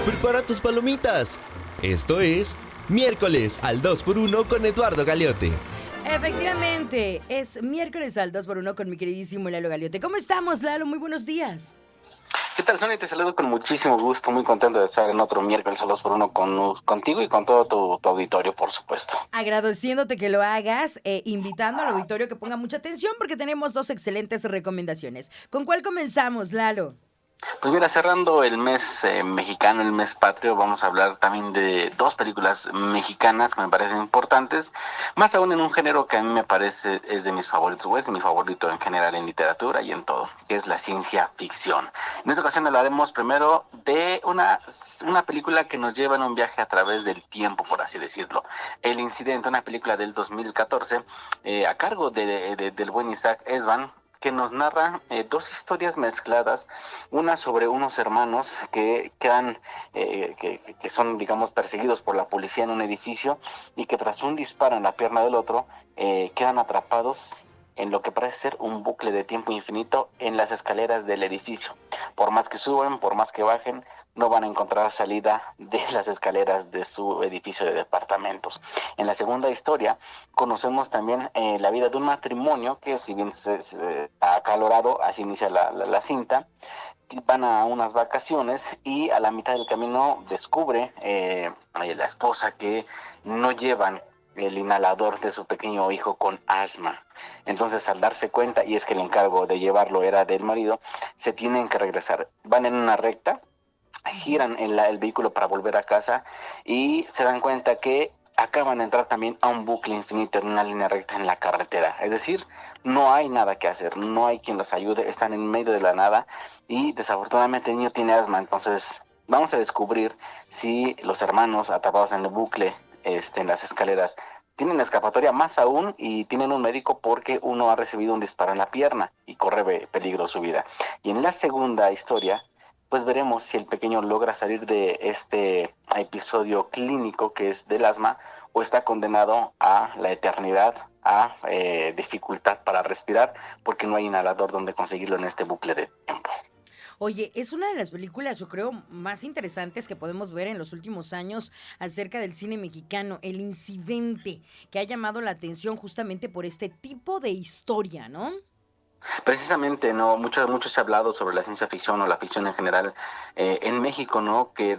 Prepara tus palomitas. Esto es Miércoles al 2x1 con Eduardo Galeote. Efectivamente, es miércoles al 2x1 con mi queridísimo Lalo Galeote. ¿Cómo estamos, Lalo? Muy buenos días. ¿Qué tal, Sonia? Te saludo con muchísimo gusto, muy contento de estar en otro miércoles al 2x1 contigo y con todo tu auditorio, por supuesto. Agradeciéndote que lo hagas, invitando al auditorio que ponga mucha atención porque tenemos dos excelentes recomendaciones. ¿Con cuál comenzamos, Lalo? Pues mira, cerrando el mes mexicano, el mes patrio, vamos a hablar también de dos películas mexicanas que me parecen importantes, más aún en un género que a mí me parece es de mis favoritos, o es de mi favorito en general en literatura y en todo, que es la ciencia ficción. En esta ocasión hablaremos primero de una película que nos lleva en un viaje a través del tiempo, por así decirlo. El Incidente, una película del 2014, a cargo del buen Isaac Esban, que nos narra dos historias mezcladas, una sobre unos hermanos que quedan, que son, digamos, perseguidos por la policía en un edificio y que tras un disparo en la pierna del otro, quedan atrapados en lo que parece ser un bucle de tiempo infinito en las escaleras del edificio. Por más que suben, por más que bajen, no van a encontrar salida de las escaleras de su edificio de departamentos. En la segunda historia conocemos también la vida de un matrimonio que, si bien se ha acalorado, así inicia la cinta. Van a unas vacaciones y a la mitad del camino descubre la esposa que no llevan el inhalador de su pequeño hijo con asma. Entonces, al darse cuenta, y es que el encargo de llevarlo era del marido, se tienen que regresar. Van en una recta, giran el vehículo para volver a casa y se dan cuenta que acaban de entrar también a un bucle infinito en una línea recta en la carretera. Es decir, no hay nada que hacer, no hay quien los ayude, están en medio de la nada y desafortunadamente el niño tiene asma. Entonces vamos a descubrir si los hermanos atrapados en el bucle, en las escaleras, tienen escapatoria, más aún, y tienen un médico porque uno ha recibido un disparo en la pierna y corre peligro su vida. Y en la segunda historia, pues veremos si el pequeño logra salir de este episodio clínico que es del asma o está condenado a la eternidad, a dificultad para respirar, porque no hay inhalador donde conseguirlo en este bucle de tiempo. Oye, es una de las películas, yo creo, más interesantes que podemos ver en los últimos años acerca del cine mexicano, El Incidente, que ha llamado la atención justamente por este tipo de historia, ¿no? Precisamente, ¿no? Mucho se ha hablado sobre la ciencia ficción o la ficción en general en México, ¿no? Que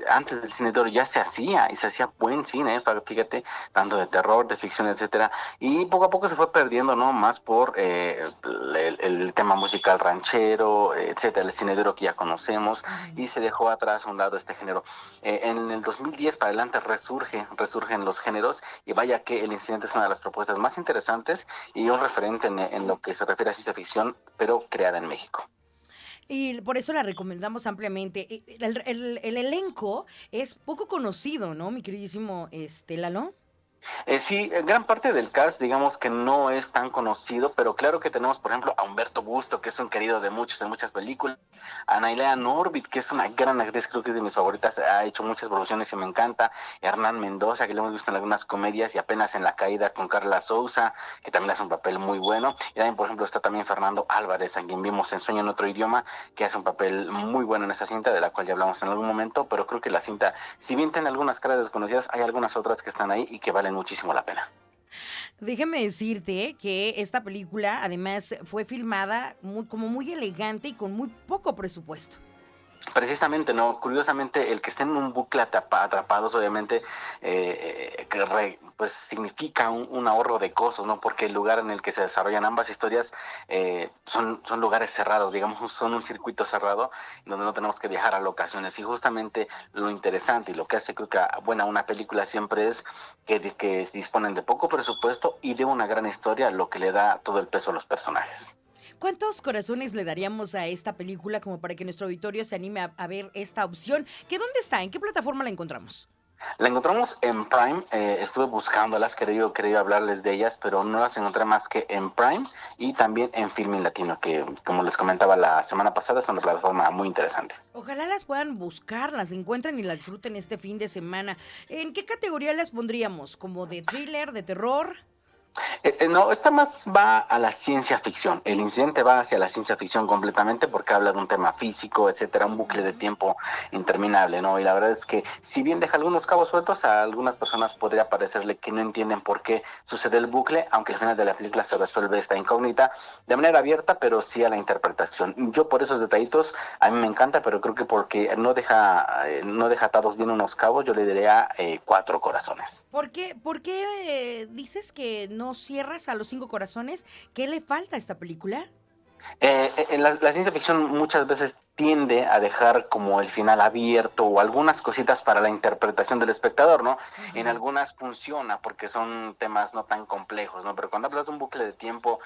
antes del cine de oro ya se hacía, y se hacía buen cine, fíjate, tanto de terror, de ficción, etcétera, y poco a poco se fue perdiendo, ¿no? Más por el tema musical ranchero, etcétera, el cine de oro que ya conocemos, y se dejó atrás a un lado este género. En el 2010 para adelante resurgen los géneros, y vaya que El Incidente es una de las propuestas más interesantes y un referente en lo que se refiere a ciencia ficción, pero creada en México. Y por eso la recomendamos ampliamente. El elenco es poco conocido, ¿no, mi queridísimo Lalo? Sí, gran parte del cast, digamos que no es tan conocido, pero claro que tenemos, por ejemplo, a Humberto Busto, que es un querido de muchos, en muchas películas, a Nailea Norbit, que es una gran actriz, creo que es de mis favoritas, ha hecho muchas producciones y me encanta, Hernán Mendoza, que lo hemos visto en algunas comedias, y apenas en La Caída con Carla Souza, que también hace un papel muy bueno, y también, por ejemplo, está también Fernando Álvarez, a quien vimos en Sueño en otro idioma, que hace un papel muy bueno en esa cinta, de la cual ya hablamos en algún momento, pero creo que la cinta, si bien tiene algunas caras desconocidas, hay algunas otras que están ahí y que valen muchísimo la pena. Déjame decirte que esta película además fue filmada como muy elegante y con muy poco presupuesto. Precisamente, no, curiosamente, el que estén en un bucle atrapados, obviamente, pues significa un ahorro de costos, ¿no? Porque el lugar en el que se desarrollan ambas historias son lugares cerrados, digamos, son un circuito cerrado donde no tenemos que viajar a locaciones. Y justamente lo interesante y lo que hace, creo que, una película siempre es que disponen de poco presupuesto y de una gran historia, lo que le da todo el peso a los personajes. ¿Cuántos corazones le daríamos a esta película como para que nuestro auditorio se anime a ver esta opción? ¿Que dónde está? ¿En qué plataforma la encontramos? La encontramos en Prime, estuve buscándolas, quería hablarles de ellas, pero no las encontré más que en Prime y también en Filmin Latino, que como les comentaba la semana pasada, es una plataforma muy interesante. Ojalá las puedan buscar, las encuentren y las disfruten este fin de semana. ¿En qué categoría las pondríamos? ¿Como de thriller, de terror? No, esta más va a la ciencia ficción. El incidente va hacia la ciencia ficción completamente porque habla de un tema físico, etcétera, un bucle de tiempo interminable, ¿no? Y la verdad es que si bien deja algunos cabos sueltos, a algunas personas podría parecerle que no entienden por qué sucede el bucle, aunque al final de la película se resuelve esta incógnita de manera abierta, pero sí a la interpretación. Yo por esos detallitos a mí me encanta, pero creo que porque no deja atados bien unos cabos, yo le diría 4 corazones. ¿Por qué dices que no cierras a los 5 corazones? ¿Qué le falta a esta película? La ciencia ficción muchas veces tiende a dejar como el final abierto o algunas cositas para la interpretación del espectador, ¿no? En Ujú. algunas funciona porque son temas no tan complejos, ¿no? Pero cuando hablas de un bucle de tiempo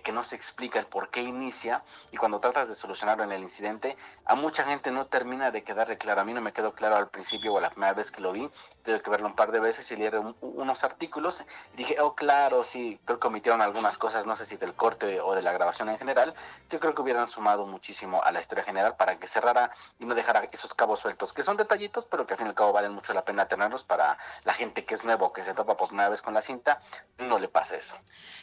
que no se explica el por qué inicia y cuando tratas de solucionarlo en el incidente, a mucha gente no termina de quedarle claro. A mí no me quedó claro al principio o la primera vez que lo vi, tuve que verlo un par de veces y leer unos artículos y dije, oh, claro, sí, creo que omitieron algunas cosas, no sé si del corte o de la grabación en general. Yo creo que hubieran sumado muchísimo a la historia general para que cerrara y no dejara esos cabos sueltos, que son detallitos, pero que al fin y al cabo valen mucho la pena tenerlos para la gente que es nuevo, que se topa por primera vez con la cinta, no le pasa eso.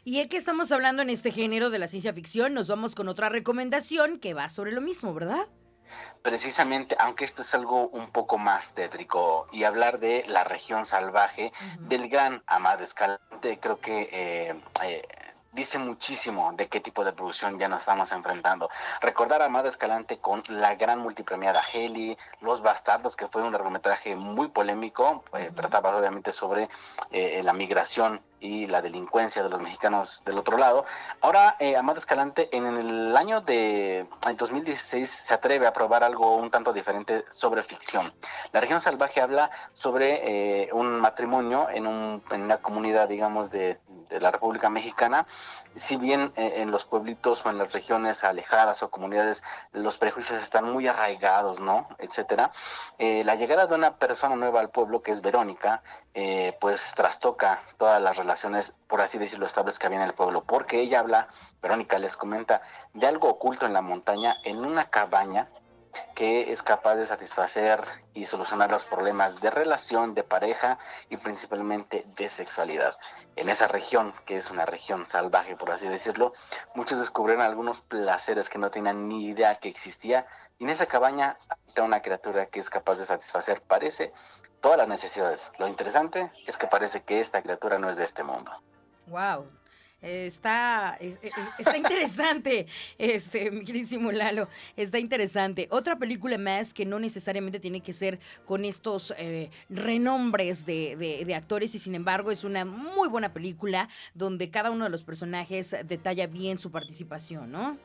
Y ya que estamos hablando en este género de la ciencia ficción, nos vamos con otra recomendación que va sobre lo mismo, ¿verdad? Precisamente, aunque esto es algo un poco más tétrico, y hablar de la región salvaje Ujú. del gran Amad Escalante, creo que dice muchísimo de qué tipo de producción ya nos estamos enfrentando. Recordar a Amad Escalante con la gran multipremiada Heli, Los Bastardos, que fue un largometraje muy polémico, Ujú. trataba obviamente sobre la migración y la delincuencia de los mexicanos del otro lado. Ahora, Amado Escalante en el año de en 2016 se atreve a probar algo un tanto diferente sobre ficción. La región salvaje habla sobre un matrimonio en una comunidad, digamos, de la República Mexicana. Si bien en los pueblitos o en las regiones alejadas o comunidades los prejuicios están muy arraigados, ¿no? Etcétera. La llegada de una persona nueva al pueblo, que es Verónica, pues trastoca todas las relaciones, por así decirlo, estables que había en el pueblo, porque ella habla, Verónica les comenta, de algo oculto en la montaña, en una cabaña que es capaz de satisfacer y solucionar los problemas de relación, de pareja y principalmente de sexualidad. En esa región, que es una región salvaje, por así decirlo, muchos descubrieron algunos placeres que no tenían ni idea que existía, y en esa cabaña habita una criatura que es capaz de satisfacer, parece, todas las necesidades. Lo interesante es que parece que esta criatura no es de este mundo. Wow. Está interesante, mi queridísimo Lalo, está interesante. Otra película más que no necesariamente tiene que ser con estos renombres de actores y sin embargo es una muy buena película donde cada uno de los personajes detalla bien su participación, ¿no?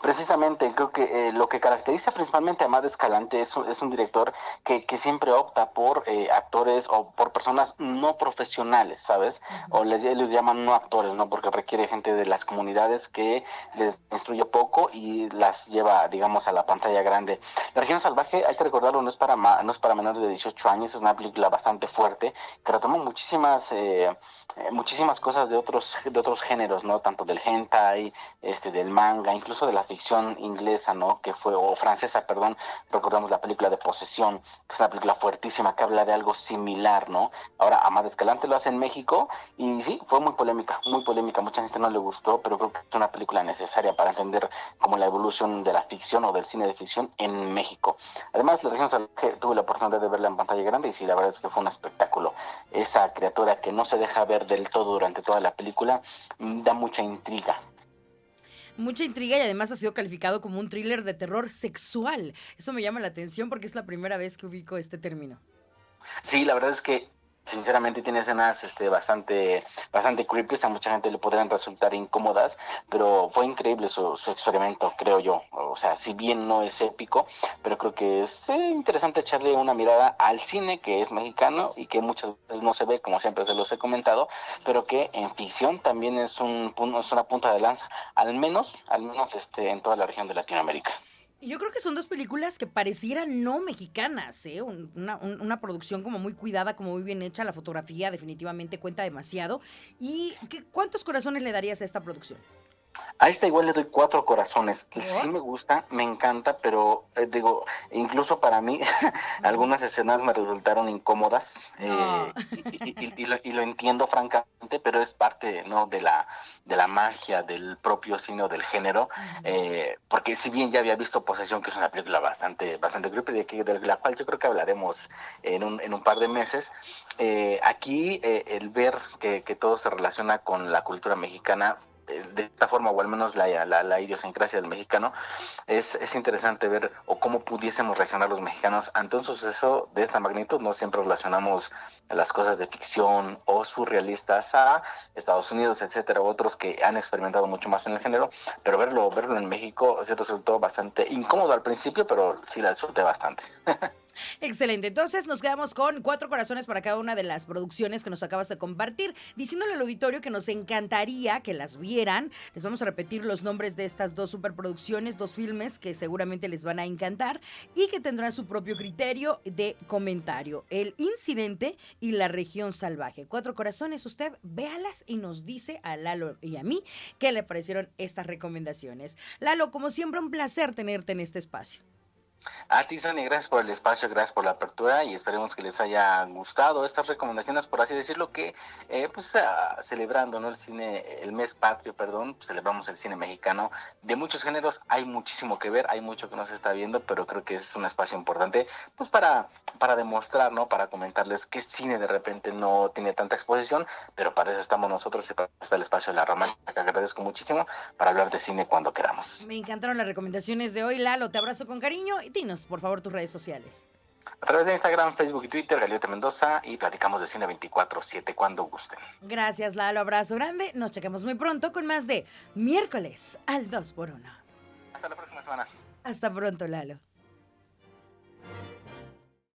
Precisamente, creo que lo que caracteriza principalmente a Amad Escalante es un director que siempre opta por actores o por personas no profesionales, ¿sabes? Ujú. O les llaman no actores, ¿no? Porque requiere gente de las comunidades que les instruye poco y las lleva, digamos, a la pantalla grande. La región salvaje, hay que recordarlo, no es para menores de 18 años, es una película bastante fuerte que retoma muchísimas cosas de otros géneros, ¿no? Tanto del hentai, del manga, incluso de la ficción inglesa, ¿no? Que fue, o francesa, perdón, recordamos la película de Posesión, que es una película fuertísima que habla de algo similar, ¿no? Ahora, Amad Escalante lo hace en México y sí, fue muy polémica, mucha gente no le gustó, pero creo que es una película necesaria para entender como la evolución de la ficción o del cine de ficción en México. Además, la región salvaje tuve la oportunidad de verla en pantalla grande y sí, la verdad es que fue un espectáculo. Esa criatura que no se deja ver del todo durante toda la película da mucha intriga. Mucha intriga y además ha sido calificado como un thriller de terror sexual. Eso me llama la atención porque es la primera vez que ubico este término. Sí, la verdad es que sinceramente tiene escenas bastante creepy, a mucha gente le podrían resultar incómodas, pero fue increíble su experimento, creo yo. O sea, si bien no es épico, pero creo que es interesante echarle una mirada al cine que es mexicano y que muchas veces no se ve, como siempre se los he comentado, pero que en ficción también es una punta de lanza, al menos en toda la región de Latinoamérica. Y yo creo que son dos películas que parecieran no mexicanas, ¿eh? Una producción como muy cuidada, como muy bien hecha, la fotografía definitivamente cuenta demasiado. ¿Y cuántos corazones le darías a esta producción? A esta igual le doy 4 corazones. Sí ¿Por? me gusta, me encanta, pero digo, incluso para mí algunas escenas me resultaron incómodas No. y lo entiendo francamente, pero es parte, ¿no?, de la magia del propio cine o del género, Ujú. porque si bien ya había visto Posesión, que es una película bastante creepy, de la cual yo creo que hablaremos en un par de meses, aquí el ver que todo se relaciona con la cultura mexicana de esta forma, o al menos la idiosincrasia del mexicano, es interesante ver o cómo pudiésemos reaccionar los mexicanos ante un suceso de esta magnitud. No siempre relacionamos las cosas de ficción o surrealistas a Estados Unidos, etcétera, u otros que han experimentado mucho más en el género, pero verlo en México se resultó bastante incómodo al principio, pero sí la disfruté bastante. Excelente. Entonces nos quedamos con 4 corazones para cada una de las producciones que nos acabas de compartir, diciéndole al auditorio que nos encantaría que las vieran. Les vamos a repetir los nombres de estas 2 superproducciones, 2 filmes que seguramente les van a encantar y que tendrán su propio criterio de comentario. El Incidente y La Región Salvaje. 4 corazones, usted véalas y nos dice a Lalo y a mí qué le parecieron estas recomendaciones. Lalo, como siempre, un placer tenerte en este espacio. A ti, Sani, gracias por el espacio, gracias por la apertura y esperemos que les haya gustado estas recomendaciones, por así decirlo, que pues celebrando, ¿no?, el cine, el mes patrio, perdón, pues, celebramos el cine mexicano de muchos géneros. Hay muchísimo que ver, hay mucho que no se está viendo, pero creo que es un espacio importante pues para demostrar, ¿no?, para comentarles qué cine de repente no tiene tanta exposición, pero para eso estamos nosotros y para eso está el espacio de La Romántica, que agradezco muchísimo, para hablar de cine cuando queramos. Me encantaron las recomendaciones de hoy, Lalo. Te abrazo con cariño y dinos, por favor, tus redes sociales. A través de Instagram, Facebook y Twitter, Galiote Mendoza, y platicamos de cine 24/7 cuando gusten. Gracias, Lalo. Abrazo grande. Nos chequemos muy pronto con más de Miércoles al 2x1. Hasta la próxima semana. Hasta pronto, Lalo.